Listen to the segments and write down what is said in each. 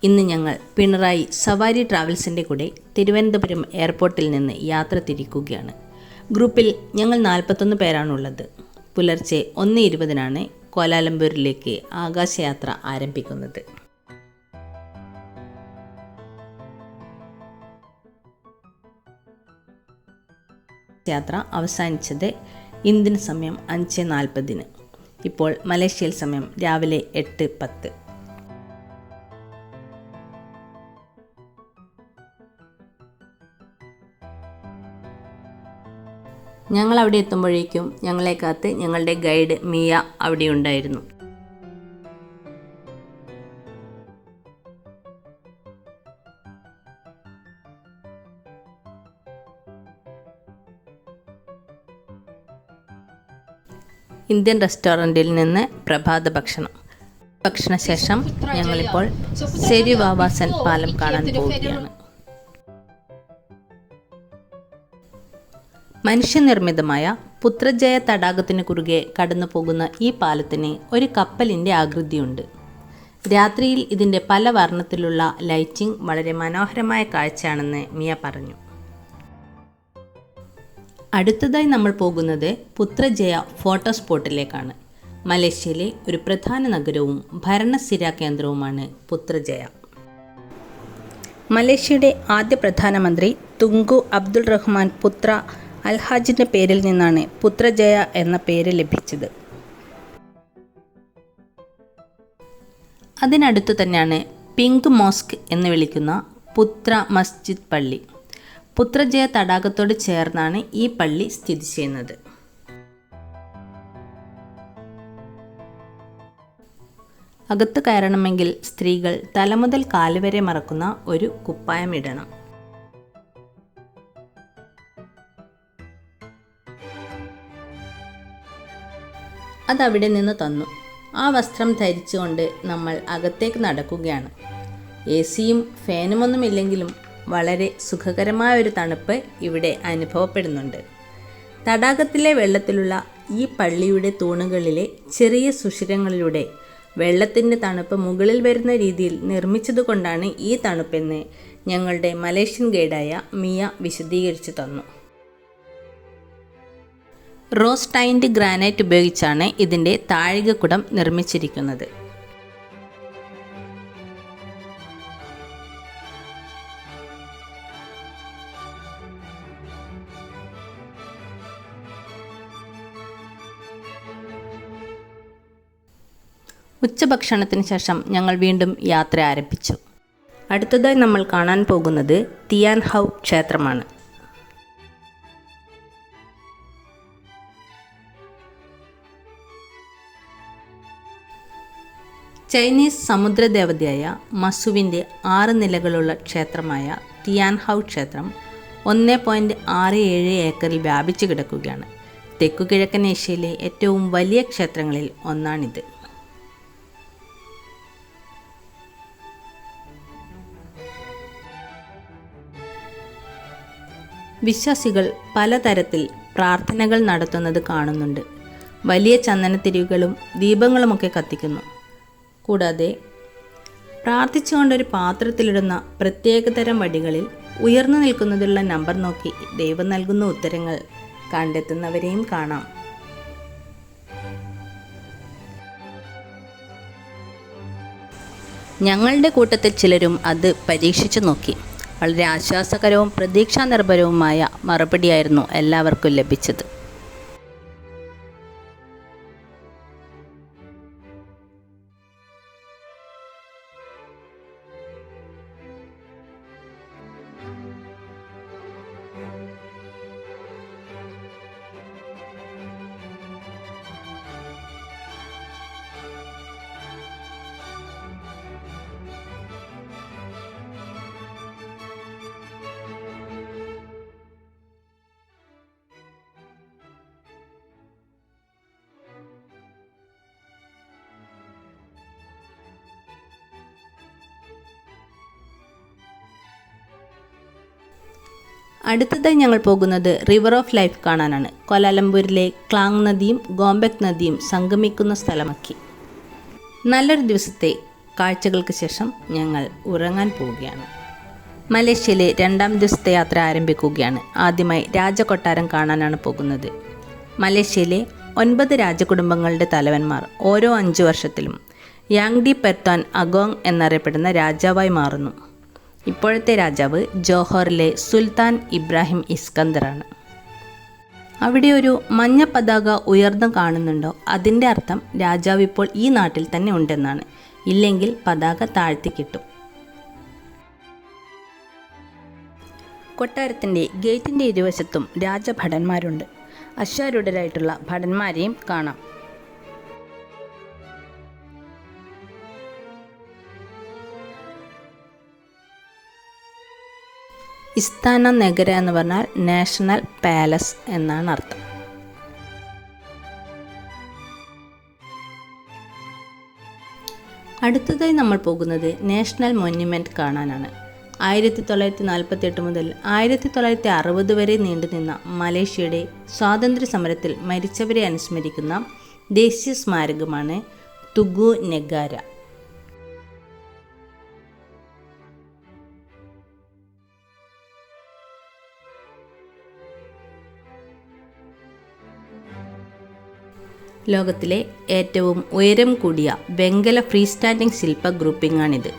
ഇന്ന് ഞങ്ങൾ പിണറായി സവാരി ട്രാവൽസിൻ്റെ കൂടെ തിരുവനന്തപുരം എയർപോർട്ടിൽ നിന്ന് യാത്ര തിരിക്കുകയാണ്. ഗ്രൂപ്പിൽ ഞങ്ങൾ 41 പേരാണുള്ളത്. പുലർച്ചെ 1:20 കോലാലംപൂരിലേക്ക് ആകാശയാത്ര ആരംഭിക്കുന്നത്. യാത്ര അവസാനിച്ചത് ഇന്ത്യൻ സമയം 5:40. ഇപ്പോൾ മലേഷ്യൻ സമയം രാവിലെ 8:10. ഞങ്ങൾ അവിടെ എത്തുമ്പോഴേക്കും ഞങ്ങളെ കാത്ത് ഞങ്ങളുടെ ഗൈഡ് മിയ അവിടെ ഉണ്ടായിരുന്നു. ഇന്ത്യൻ റെസ്റ്റോറൻറ്റിൽ നിന്ന് പ്രഭാത ഭക്ഷണശേഷം ഞങ്ങളിപ്പോൾ സെരിവാവാസൻ പാലം കാണാൻ പോവുകയാണ്. മനുഷ്യനിർമ്മിതമായ പുത്രജയ തടാകത്തിന് കുറുകെ കടന്നു പോകുന്ന ഈ പാലത്തിന് ഒരു കപ്പലിൻ്റെ ആകൃതിയുണ്ട്. രാത്രിയിൽ ഇതിൻ്റെ പല വർണ്ണത്തിലുള്ള ലൈറ്റിംഗ് വളരെ മനോഹരമായ കാഴ്ചയാണെന്ന് മിയ പറഞ്ഞു. അടുത്തതായി നമ്മൾ പോകുന്നത് പുത്രജയ ഫോട്ടോ സ്പോട്ടിലേക്കാണ്. മലേഷ്യയിലെ ഒരു പ്രധാന നഗരവും ഭരണസ്ഥിരാ കേന്ദ്രവുമാണ് പുത്രജയ. മലേഷ്യയുടെ ആദ്യ പ്രധാനമന്ത്രി തുങ്കു അബ്ദുൾ റഹ്മാൻ പുത്ര അൽഹാജിൻ്റെ പേരിൽ നിന്നാണ് പുത്രജയ എന്ന പേര് ലഭിച്ചത്. അതിനടുത്തു തന്നെയാണ് പിങ്ക് മോസ്ക് എന്ന് വിളിക്കുന്ന പുത്ര മസ്ജിദ് പള്ളി. പുത്രജയ തടാകത്തോട് ചേർന്നാണ് ഈ പള്ളി സ്ഥിതി ചെയ്യുന്നത്. അകത്ത് കയറണമെങ്കിൽ സ്ത്രീകൾ തലമുതൽ കാലുവരെ മറക്കുന്ന ഒരു കുപ്പായം ഇടണം. അതവിടെ നിന്ന് തന്നു. ആ വസ്ത്രം ധരിച്ചുകൊണ്ട് നമ്മൾ അകത്തേക്ക് നടക്കുകയാണ്. AC-യും ഫാനുമൊന്നുമില്ലെങ്കിലും വളരെ സുഖകരമായ ഒരു തണുപ്പ് ഇവിടെ അനുഭവപ്പെടുന്നുണ്ട്. തടാകത്തിലെ വെള്ളത്തിലുള്ള ഈ പള്ളിയുടെ തൂണുകളിലെ ചെറിയ സുഷിരങ്ങളിലൂടെ വെള്ളത്തിൻ്റെ തണുപ്പ് മുകളിൽ വരുന്ന രീതിയിൽ നിർമ്മിച്ചതുകൊണ്ടാണ് ഈ തണുപ്പെന്ന് ഞങ്ങളുടെ മലേഷ്യൻ ഗൈഡായ മിയ വിശദീകരിച്ചു തന്നു. റോസ് ടൈൻഡ് ഗ്രാനൈറ്റ് ഉപയോഗിച്ചാണ് ഇതിൻ്റെ താഴികക്കുടം നിർമ്മിച്ചിരിക്കുന്നത്. ഉച്ചഭക്ഷണത്തിന് ശേഷം ഞങ്ങൾ വീണ്ടും യാത്ര ആരംഭിച്ചു. അടുത്തതായി നമ്മൾ കാണാൻ പോകുന്നത് തിയാൻ ഹൗ ക്ഷേത്രമാണ്. ചൈനീസ് സമുദ്രദേവതയായ മസുവിൻ്റെ 6 നിലകളുള്ള ക്ഷേത്രമായ തിയാൻ ഹൗ ക്ഷേത്രം 1.67 ഏക്കറിൽ വ്യാപിച്ചു കിടക്കുകയാണ്. തെക്കുകിഴക്കൻ ഏഷ്യയിലെ ഏറ്റവും വലിയ ക്ഷേത്രങ്ങളിൽ ഒന്നാണിത്. വിശ്വാസികൾ പലതരത്തിൽ പ്രാർത്ഥനകൾ നടത്തുന്നത് കാണുന്നുണ്ട്. വലിയ ചന്ദനത്തിരികളും ദീപങ്ങളുമൊക്കെ കത്തിക്കുന്നു. കൂടാതെ പ്രാർത്ഥിച്ചുകൊണ്ടൊരു പാത്രത്തിലിടുന്ന പ്രത്യേകതരം വടികളിൽ ഉയർന്നു നിൽക്കുന്നതിലുള്ള നമ്പർ നോക്കി ദൈവം നൽകുന്ന ഉത്തരങ്ങൾ കണ്ടെത്തുന്നവരെയും കാണാം. ഞങ്ങളുടെ കൂട്ടത്തിൽ ചിലരും അത് പരീക്ഷിച്ചു നോക്കി. വളരെ ആശ്വാസകരവും പ്രതീക്ഷാനിർഭരവുമായ മറുപടിയായിരുന്നു എല്ലാവർക്കും ലഭിച്ചത്. അടുത്തതായി ഞങ്ങൾ പോകുന്നത് റിവർ ഓഫ് ലൈഫ് കാണാനാണ്. കോലാലംപൂരിലെ ക്ലാങ് നദിയും ഗോംബെക് നദിയും സംഗമിക്കുന്ന സ്ഥലമാക്കി. നല്ലൊരു ദിവസത്തെ കാഴ്ചകൾക്ക് ശേഷം ഞങ്ങൾ ഉറങ്ങാൻ പോവുകയാണ്. മലേഷ്യയിലെ 2ാം ദിവസത്തെ യാത്ര ആരംഭിക്കുകയാണ്. ആദ്യമായി രാജകൊട്ടാരം കാണാനാണ് പോകുന്നത്. മലേഷ്യയിലെ 9 രാജകുടുംബങ്ങളുടെ തലവന്മാർ ഓരോ 5 വർഷത്തിലും യാങ്ഡി പെർത്താൻ അഗോങ് എന്നറിയപ്പെടുന്ന രാജാവായി മാറുന്നു. ഇപ്പോഴത്തെ രാജാവ് ജോഹറിലെ സുൽത്താൻ ഇബ്രാഹിം ഇസ്കന്ദറാണ്. അവിടെ ഒരു മഞ്ഞ പതാക ഉയർന്നു കാണുന്നുണ്ടോ? അതിൻ്റെ അർത്ഥം രാജാവ് ഇപ്പോൾ ഈ നാട്ടിൽ തന്നെ ഉണ്ടെന്നാണ്. ഇല്ലെങ്കിൽ പതാക താഴ്ത്തി കിട്ടും. കൊട്ടാരത്തിൻ്റെ ഗേറ്റിൻ്റെ ഇരുവശത്തും രാജഭടന്മാരുണ്ട്. അശ്വാരൂഢരായിട്ടുള്ള ഭടന്മാരെയും കാണാം. ഇസ്താന നഗര എന്ന് പറഞ്ഞാൽ നാഷണൽ പാലസ് എന്നാണ് അർത്ഥം. അടുത്തതായി നമ്മൾ പോകുന്നത് നാഷണൽ മോന്യുമെൻറ്റ് കാണാനാണ്. 1948 മുതൽ 1960 വരെ നീണ്ടുനിന്ന മലേഷ്യയുടെ സ്വാതന്ത്ര്യ സമരത്തിൽ മരിച്ചവരെ അനുസ്മരിക്കുന്ന ദേശീയ സ്മാരകമാണ് തുഗു നെഗാര. ലോകത്തിലെ ഏറ്റവും ഉയരം കൂടിയ വെങ്കല ഫ്രീ സ്റ്റാൻഡിംഗ് ശില്പ ഗ്രൂപ്പിംഗാണിത്.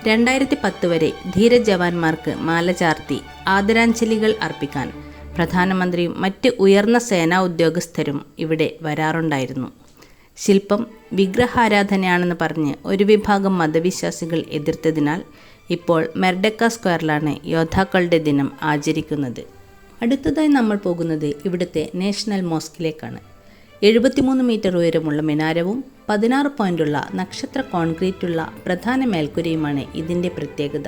2010 വരെ ധീര ജവാന്മാർക്ക് മാല ചാർത്തി ആദരാഞ്ജലികൾ അർപ്പിക്കാൻ പ്രധാനമന്ത്രിയും മറ്റ് ഉയർന്ന സേനാ ഉദ്യോഗസ്ഥരും ഇവിടെ വരാറുണ്ടായിരുന്നു. ശില്പം വിഗ്രഹാരാധനയാണെന്ന് പറഞ്ഞ് ഒരു വിഭാഗം മതവിശ്വാസികൾ എതിർത്തതിനാൽ ഇപ്പോൾ മെർഡക്ക സ്ക്വയറിലാണ് യോദ്ധാക്കളുടെ ദിനം ആചരിക്കുന്നത്. അടുത്തതായി നമ്മൾ പോകുന്നത് ഇവിടുത്തെ നാഷണൽ മോസ്കിലേക്കാണ്. 73 മീറ്റർ ഉയരമുള്ള മിനാരവും 16 പോയിൻ്റുള്ള നക്ഷത്ര കോൺക്രീറ്റുള്ള പ്രധാന മേൽക്കൂരയുമാണ് ഇതിൻ്റെ പ്രത്യേകത.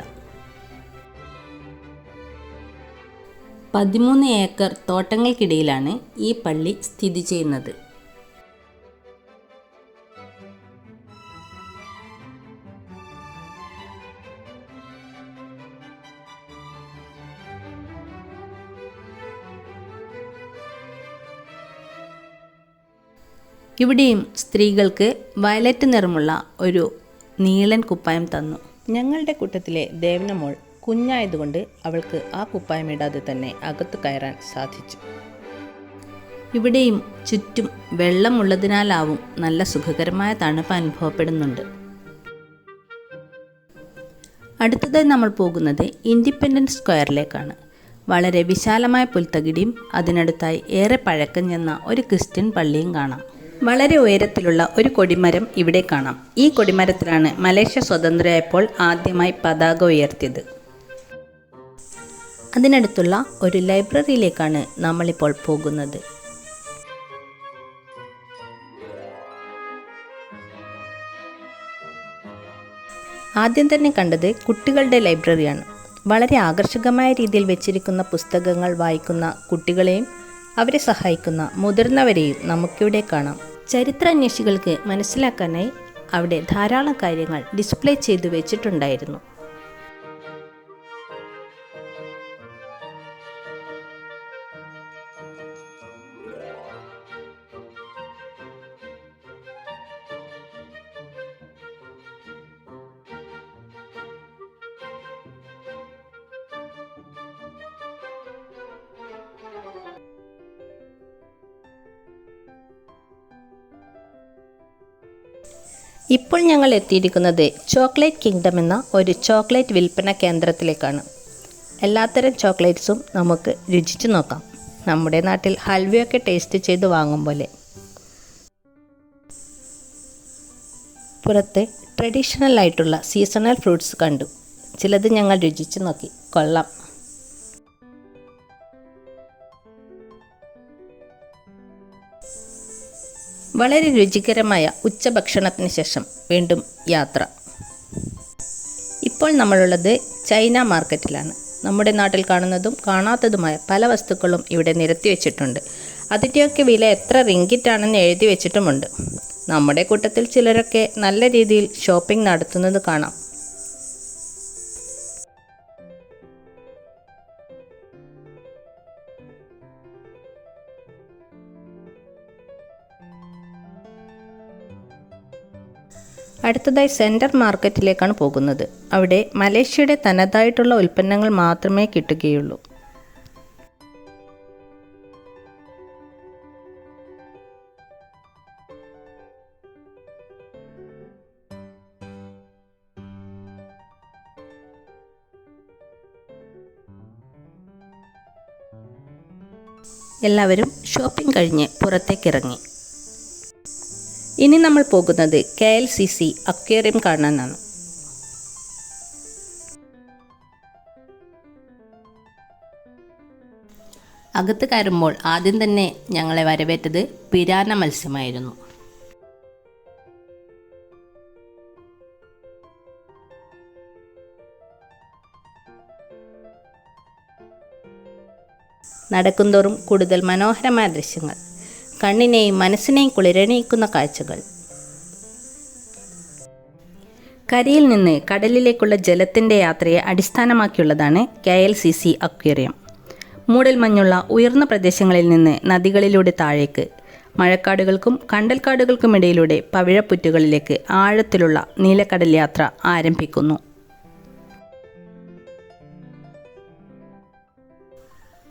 13 ഏക്കർ തോട്ടങ്ങൾക്കിടയിലാണ് ഈ പള്ളി സ്ഥിതി ചെയ്യുന്നത്. ഇവിടെയും സ്ത്രീകൾക്ക് വയലറ്റ് നിറമുള്ള ഒരു നീളൻ കുപ്പായം തന്നു. ഞങ്ങളുടെ കൂട്ടത്തിലെ ദേവനമോൾ കുഞ്ഞായതുകൊണ്ട് അവൾക്ക് ആ കുപ്പായം ഇടാതെ തന്നെ അകത്ത് കയറാൻ സാധിച്ചു. ഇവിടെയും ചുറ്റും വെള്ളമുള്ളതിനാലാവും നല്ല സുഖകരമായ തണുപ്പ് അനുഭവപ്പെടുന്നുണ്ട്. അടുത്തതായി നമ്മൾ പോകുന്നത് ഇൻഡിപെൻഡൻസ് സ്ക്വയറിലേക്കാണ്. വളരെ വിശാലമായ പുൽത്തകിടിയും അതിനടുത്തായി ഏറെ പഴക്കം ചെന്ന ഒരു ക്രിസ്ത്യൻ പള്ളിയും കാണാം. വളരെ ഉയരത്തിലുള്ള ഒരു കൊടിമരം ഇവിടെ കാണാം. ഈ കൊടിമരത്തിലാണ് മലേഷ്യ സ്വതന്ത്രമായപ്പോൾ ആദ്യമായി പതാക ഉയർത്തിയത്. അതിനടുത്തുള്ള ഒരു ലൈബ്രറിയിലേക്കാണ് നമ്മളിപ്പോൾ പോകുന്നത്. ആദ്യം തന്നെ കണ്ടത് കുട്ടികളുടെ ലൈബ്രറിയാണ്. വളരെ ആകർഷകമായ രീതിയിൽ വെച്ചിരിക്കുന്ന പുസ്തകങ്ങൾ വായിക്കുന്ന കുട്ടികളെയും അവരെ സഹായിക്കുന്ന മുതിർന്നവരെയും നമുക്കിവിടെ കാണാം. ചരിത്രാന്വേഷികൾക്ക് മനസ്സിലാക്കാനായി അവിടെ ധാരാളം കാര്യങ്ങൾ ഡിസ്പ്ലേ ചെയ്തു വെച്ചിട്ടുണ്ടായിരുന്നു. ഇപ്പോൾ ഞങ്ങൾ എത്തിയിരിക്കുന്നത് ചോക്ലേറ്റ് കിങ്ഡം എന്ന ഒരു ചോക്ലേറ്റ് വിൽപ്പന കേന്ദ്രത്തിലേക്കാണ്. എല്ലാത്തരം ചോക്ലേറ്റ്സും നമുക്ക് രുചിച്ചു നോക്കാം. നമ്മുടെ നാട്ടിൽ ഹൽവയൊക്കെ ടേസ്റ്റ് ചെയ്ത് വാങ്ങും പോലെ. പുറത്ത് ട്രഡീഷണൽ ആയിട്ടുള്ള സീസണൽ ഫ്രൂട്ട്സ് കണ്ടു. ചിലത് ഞങ്ങൾ രുചിച്ചു നോക്കി. കൊള്ളാം. വളരെ രുചികരമായ ഉച്ചഭക്ഷണത്തിന് ശേഷം വീണ്ടും യാത്ര. ഇപ്പോൾ നമ്മളുള്ളത് ചൈന മാർക്കറ്റിലാണ്. നമ്മുടെ നാട്ടിൽ കാണുന്നതും കാണാത്തതുമായ പല വസ്തുക്കളും ഇവിടെ നിരത്തി വെച്ചിട്ടുണ്ട്. അതിൻ്റെയൊക്കെ വില എത്ര റിങ്കിറ്റാണെന്ന് എഴുതി വെച്ചിട്ടുമുണ്ട്. നമ്മുടെ കൂട്ടത്തിൽ ചിലരൊക്കെ നല്ല രീതിയിൽ ഷോപ്പിംഗ് നടത്തുന്നത് കാണാം. അടുത്തതായി സെൻട്രൽ മാർക്കറ്റിലേക്കാണ് പോകുന്നത്. അവിടെ മലേഷ്യയുടെ തനതായിട്ടുള്ള ഉൽപ്പന്നങ്ങൾ മാത്രമേ കിട്ടുകയുള്ളൂ. എല്ലാവരും ഷോപ്പിംഗ് കഴിഞ്ഞ് പുറത്തേക്കിറങ്ങി. ഇനി നമ്മൾ പോകുന്നത് KLCC അക്വേറിയം കാണാനാണ്. അകത്ത് കയറുമ്പോൾ ആദ്യം തന്നെ ഞങ്ങളെ വരവേറ്റത് പിരാന മത്സ്യമായിരുന്നു. നടക്കുന്തോറും കൂടുതൽ മനോഹരമായ ദൃശ്യങ്ങൾ, കണ്ണിനെയും മനസ്സിനെയും കുളിരണിയിക്കുന്ന കാഴ്ചകൾ. കരയിൽ നിന്ന് കടലിലേക്കുള്ള ജലത്തിൻ്റെ യാത്രയെ അടിസ്ഥാനമാക്കിയുള്ളതാണ് KLCC അക്വേറിയം. മൂടൽമഞ്ഞുള്ള ഉയർന്ന പ്രദേശങ്ങളിൽ നിന്ന് നദികളിലൂടെ താഴേക്ക്, മഴക്കാടുകൾക്കും കണ്ടൽക്കാടുകൾക്കുമിടയിലൂടെ പവിഴപ്പുറ്റുകളിലേക്ക് ആഴത്തിലുള്ള നീലക്കടൽ യാത്ര ആരംഭിക്കുന്നു.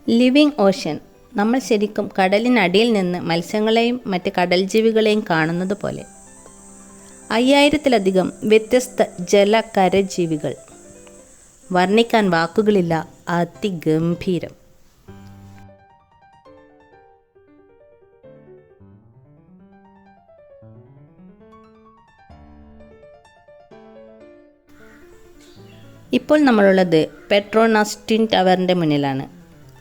Living ocean. നമ്മൾ ശരിക്കും കടലിനടിയിൽ നിന്ന് മത്സ്യങ്ങളെയും മറ്റ് കടൽ ജീവികളെയും കാണുന്നത് പോലെ. 5000-ലധികം വ്യത്യസ്ത ജലകരജീവികൾ. വർണ്ണിക്കാൻ വാക്കുകളില്ല, അതിഗംഭീരം. ഇപ്പോൾ നമ്മളുള്ളത് പെട്രോണാസ് ട്വിൻ ടവറിൻ്റെ മുന്നിലാണ്.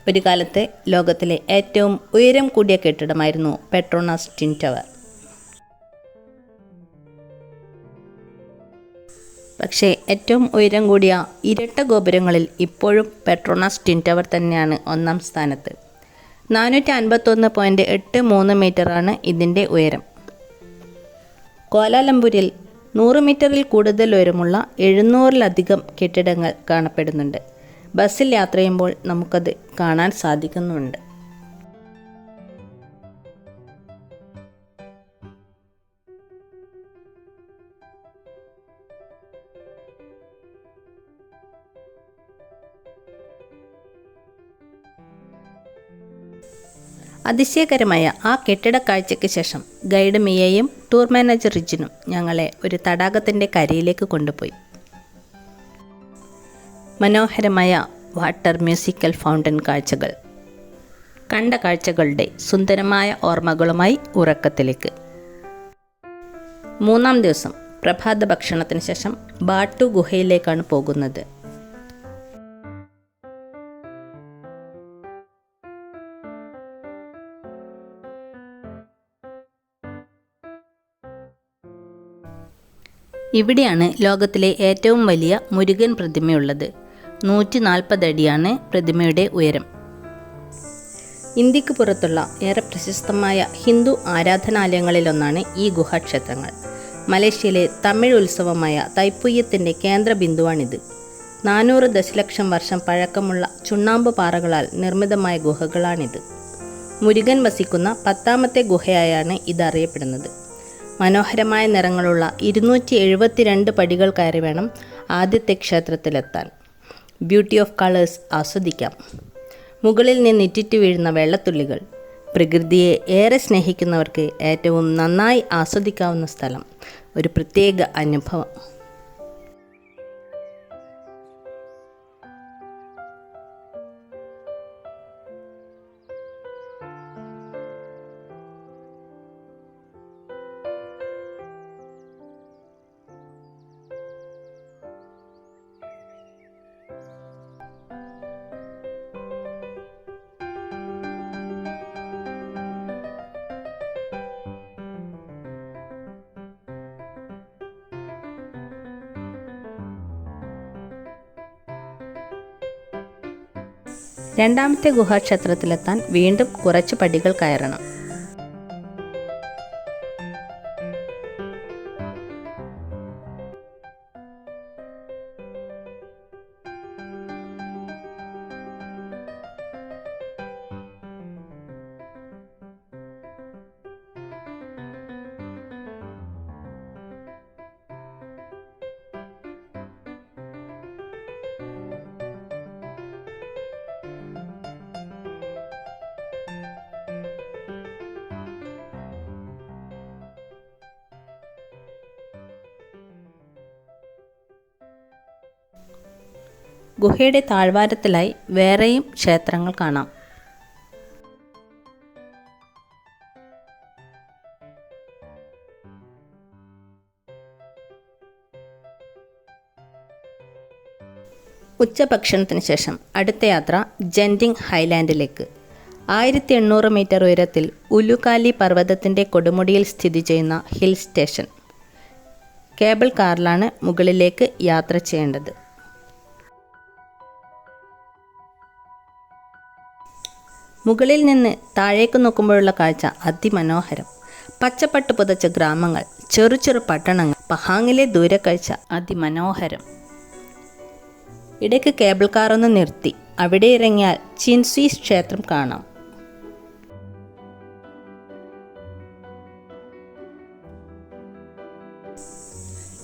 ഒരു കാലത്ത് ലോകത്തിലെ ഏറ്റവും ഉയരം കൂടിയ കെട്ടിടമായിരുന്നു പെട്രോണാസ് ട്വിൻ ടവർ. പക്ഷേ ഏറ്റവും ഉയരം കൂടിയ ഇരട്ട ഗോപുരങ്ങളിൽ ഇപ്പോഴും പെട്രോണാസ് ട്വിൻ ടവർ തന്നെയാണ് ഒന്നാം സ്ഥാനത്ത്. 451.83 മീറ്ററാണ് ഇതിൻ്റെ ഉയരം. കോലാലംപൂരിൽ 100 മീറ്ററിൽ കൂടുതൽ ഉയരമുള്ള 700-ലധികം കെട്ടിടങ്ങൾ കാണപ്പെടുന്നുണ്ട്. ബസ്സിൽ യാത്ര ചെയ്യുമ്പോൾ നമുക്കത് കാണാൻ സാധിക്കുന്നുണ്ട്. അതിശയകരമായ ആ കെട്ടിട കാഴ്ചയ്ക്ക് ശേഷം ഗൈഡ് മിയയും ടൂർ മാനേജർ റിജിനും ഞങ്ങളെ ഒരു തടാകത്തിൻ്റെ കരയിലേക്ക് കൊണ്ടുപോയി. മനോഹരമായ വാട്ടർ മ്യൂസിക്കൽ ഫൗണ്ടൻ കാഴ്ചകൾ. കണ്ട കാഴ്ചകളുടെ സുന്ദരമായ ഓർമ്മകളുമായി ഉറക്കത്തിലേക്ക്. 3-ാം ദിവസം പ്രഭാത ഭക്ഷണത്തിന് ശേഷം ബാട്ടു ഗുഹയിലേക്കാണ് പോകുന്നത്. ഇവിടെയാണ് ലോകത്തിലെ ഏറ്റവും വലിയ മുരുകൻ പ്രതിമയുള്ളത്. 140 അടിയാണ് പ്രതിമയുടെ ഉയരം. ഇന്ത്യക്ക് പുറത്തുള്ള ഏറെ പ്രശസ്തമായ ഹിന്ദു ആരാധനാലയങ്ങളിലൊന്നാണ് ഈ ഗുഹാക്ഷേത്രങ്ങൾ. മലേഷ്യയിലെ തമിഴ് ഉത്സവമായ തൈപ്പൂയത്തിൻ്റെ കേന്ദ്ര ബിന്ദുവാണിത്. 400 ദശലക്ഷം വർഷം പഴക്കമുള്ള ചുണ്ണാമ്പ് പാറകളാൽ നിർമ്മിതമായ ഗുഹകളാണിത്. മുരുകൻ വസിക്കുന്ന 10ാമത്തെ ഗുഹയായാണ് ഇതറിയപ്പെടുന്നത്. മനോഹരമായ നിറങ്ങളുള്ള 272 പടികൾ കയറി വേണം ആദ്യത്തെ ക്ഷേത്രത്തിലെത്താൻ. ബ്യൂട്ടി ഓഫ് കളേഴ്സ് ആസ്വദിക്കാം. മുകളിൽ നിന്ന് ഇറ്റിറ്റ് വീഴുന്ന വെള്ളത്തുള്ളികൾ. പ്രകൃതിയെ ഏറെ സ്നേഹിക്കുന്നവർക്ക് ഏറ്റവും നന്നായി ആസ്വദിക്കാവുന്ന സ്ഥലം. ഒരു പ്രത്യേക അനുഭവം. രണ്ടാമത്തെ ഗുഹാക്ഷേത്രത്തിലെത്താൻ വീണ്ടും കുറച്ച് പടികൾ കയറണം. ഗുഹയുടെ താഴ്വാരത്തിലായി വേറെയും ക്ഷേത്രങ്ങൾ കാണാം. ഉച്ചഭക്ഷണത്തിന് ശേഷം അടുത്ത യാത്ര ജെൻറ്റിങ് ഹൈലാൻഡിലേക്ക്. 1800 മീറ്റർ ഉയരത്തിൽ ഉലുകാലി പർവ്വതത്തിൻ്റെ കൊടുമുടിയിൽ സ്ഥിതി ചെയ്യുന്ന ഹിൽ സ്റ്റേഷൻ. കേബിൾ കാറിലാണ് മുകളിലേക്ക് യാത്ര ചെയ്യേണ്ടത്. മുകളിൽ നിന്ന് താഴേക്ക് നോക്കുമ്പോഴുള്ള കാഴ്ച അതിമനോഹരം. പച്ചപ്പട്ട് പുതച്ച ഗ്രാമങ്ങൾ, ചെറു ചെറു പട്ടണങ്ങൾ, പഹാങ്ങിലെ ദൂരക്കാഴ്ച അതിമനോഹരം. ഇടയ്ക്ക് കേബിൾ കാറൊന്ന് നിർത്തി അവിടെ ഇറങ്ങിയാൽ ചിൻസ്വി ക്ഷേത്രം കാണാം.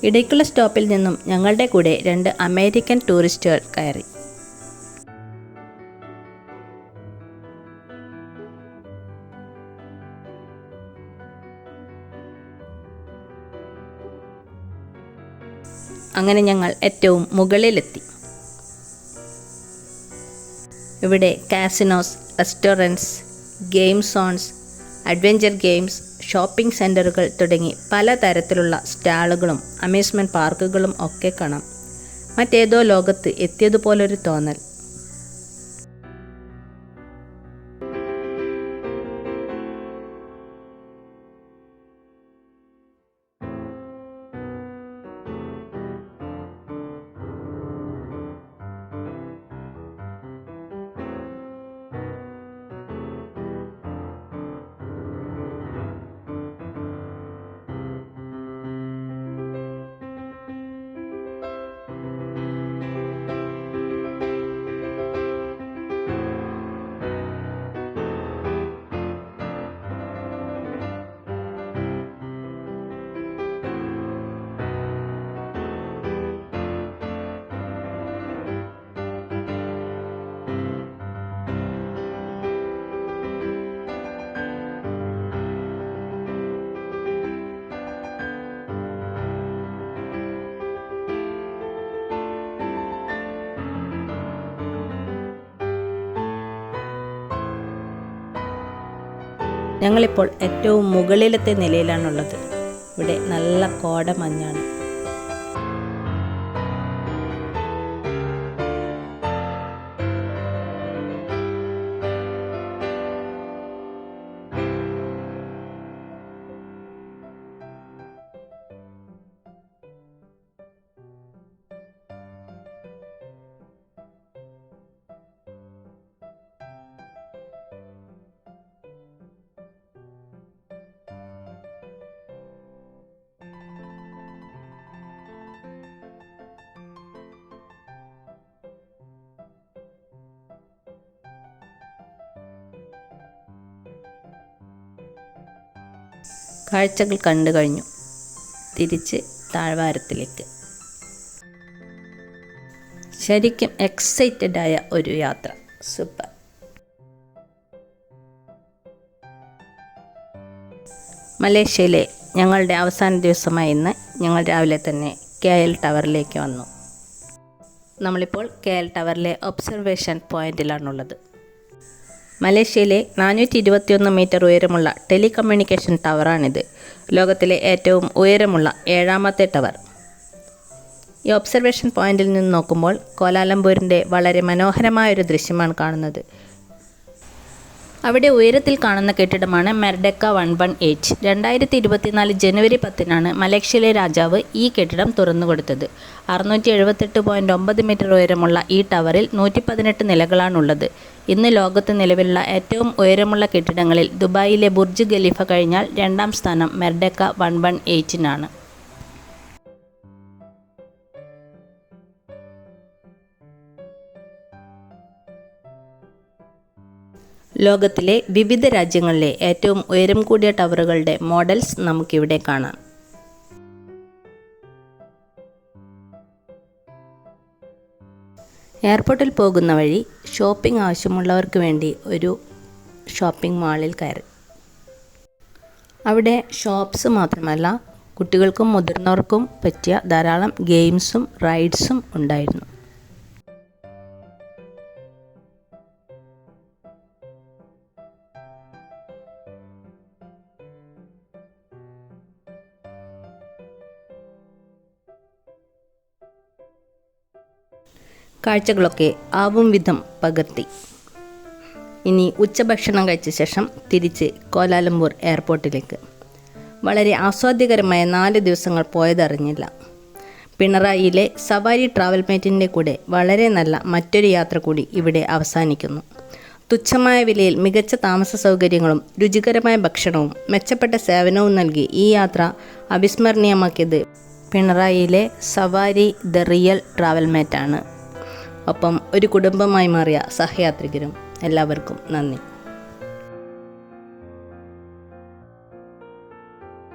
ഇടയ്ക്കുള്ള സ്റ്റോപ്പിൽ നിന്നും ഞങ്ങളുടെ കൂടെ 2 അമേരിക്കൻ ടൂറിസ്റ്റുകൾ കയറി. അങ്ങനെ ഞങ്ങൾ ഏറ്റവും മുകളിലെത്തി. ഇവിടെ casinos, restaurants, game zones, adventure games, shopping സെൻ്ററുകൾ തുടങ്ങി പലതരത്തിലുള്ള സ്റ്റാളുകളും അമ്യൂസ്മെൻറ്റ് പാർക്കുകളും ഒക്കെ കാണാം. മറ്റേതോ ലോകത്ത് എത്തിയതുപോലൊരു തോന്നൽ. ഞങ്ങളിപ്പോൾ ഏറ്റവും മുകളിലത്തെ നിലയിലാണുള്ളത്. ഇവിടെ നല്ല കോടമഞ്ഞാണ്. കാഴ്ചകൾ കണ്ടു കഴിഞ്ഞു. തിരിച്ച് താഴ്വാരത്തിലേക്ക്. ശരിക്കും എക്സൈറ്റഡ് ആയ ഒരു യാത്ര. സൂപ്പർ. മലേഷ്യയിലെ ഞങ്ങളുടെ അവസാന ദിവസമായ ഇന്ന് ഞങ്ങൾ രാവിലെ തന്നെ KL ടവറിലേക്ക് വന്നു. നമ്മളിപ്പോൾ KL ടവറിലെ ഒബ്സർവേഷൻ പോയിന്റിലാണുള്ളത്. മലേഷ്യയിലെ 421 മീറ്റർ ഉയരമുള്ള ടെലികമ്മ്യൂണിക്കേഷൻ ടവറാണിത്. ലോകത്തിലെ ഏറ്റവും ഉയരമുള്ള 7ാമത്തെ ടവർ. ഈ ഒബ്സർവേഷൻ പോയിന്റിൽ നിന്ന് നോക്കുമ്പോൾ കോലാലംപൂരിൻ്റെ വളരെ മനോഹരമായൊരു ദൃശ്യമാണ് കാണുന്നത്. അവിടെ ഉയരത്തിൽ കാണുന്ന കെട്ടിടമാണ് മെർഡെക്ക 118. 2024 ജനുവരി 10 മലേഷ്യയിലെ രാജാവ് ഈ കെട്ടിടം തുറന്നുകൊടുത്തത്. 678.9 മീറ്റർ ഉയരമുള്ള ഈ ടവറിൽ 118 നിലകളാണുള്ളത്. ഇന്ന് ലോകത്ത് നിലവിലുള്ള ഏറ്റവും ഉയരമുള്ള കെട്ടിടങ്ങളിൽ ദുബായിലെ ബുർജ് ഖലീഫ കഴിഞ്ഞാൽ 2ാം സ്ഥാനം മെർഡെക്ക 118-നാണ്. ലോകത്തിലെ വിവിധ രാജ്യങ്ങളിലെ ഏറ്റവും ഉയരം കൂടിയ ടവറുകളുടെ മോഡൽസ് നമുക്കിവിടെ കാണാം. എയർപോർട്ടിൽ പോകുന്ന വഴി ഷോപ്പിംഗ് ആവശ്യമുള്ളവർക്ക് വേണ്ടി ഒരു ഷോപ്പിംഗ് മാളിൽ കയറി. അവിടെ ഷോപ്സ് മാത്രമല്ല, കുട്ടികൾക്കും മുതിർന്നവർക്കും പറ്റിയ ധാരാളം ഗെയിംസും റൈഡ്സും ഉണ്ടായിരുന്നു. കാഴ്ചകളൊക്കെ ആവും വിധം പകർത്തി. ഇനി ഉച്ചഭക്ഷണം കഴിച്ച ശേഷം തിരിച്ച് കോലാലംപൂർ എയർപോർട്ടിലേക്ക്. വളരെ ആസ്വാദ്യകരമായ 4 ദിവസങ്ങൾ പോയതറിഞ്ഞില്ല. പിണറായിയിലെ സവാരി ട്രാവൽമേറ്റിൻ്റെ കൂടെ വളരെ നല്ല മറ്റൊരു യാത്ര കൂടി ഇവിടെ അവസാനിക്കുന്നു. തുച്ഛമായ വിലയിൽ മികച്ച താമസ സൗകര്യങ്ങളും രുചികരമായ ഭക്ഷണവും മെച്ചപ്പെട്ട സേവനവും നൽകി ഈ യാത്ര അവിസ്മരണീയമാക്കിയത് പിണറായിയിലെ സവാരി ദ റിയൽ ട്രാവൽമേറ്റാണ്. ഒപ്പം ഒരു കുടുംബമായി മാറിയ സഹയാത്രികരും. എല്ലാവർക്കും നന്ദി.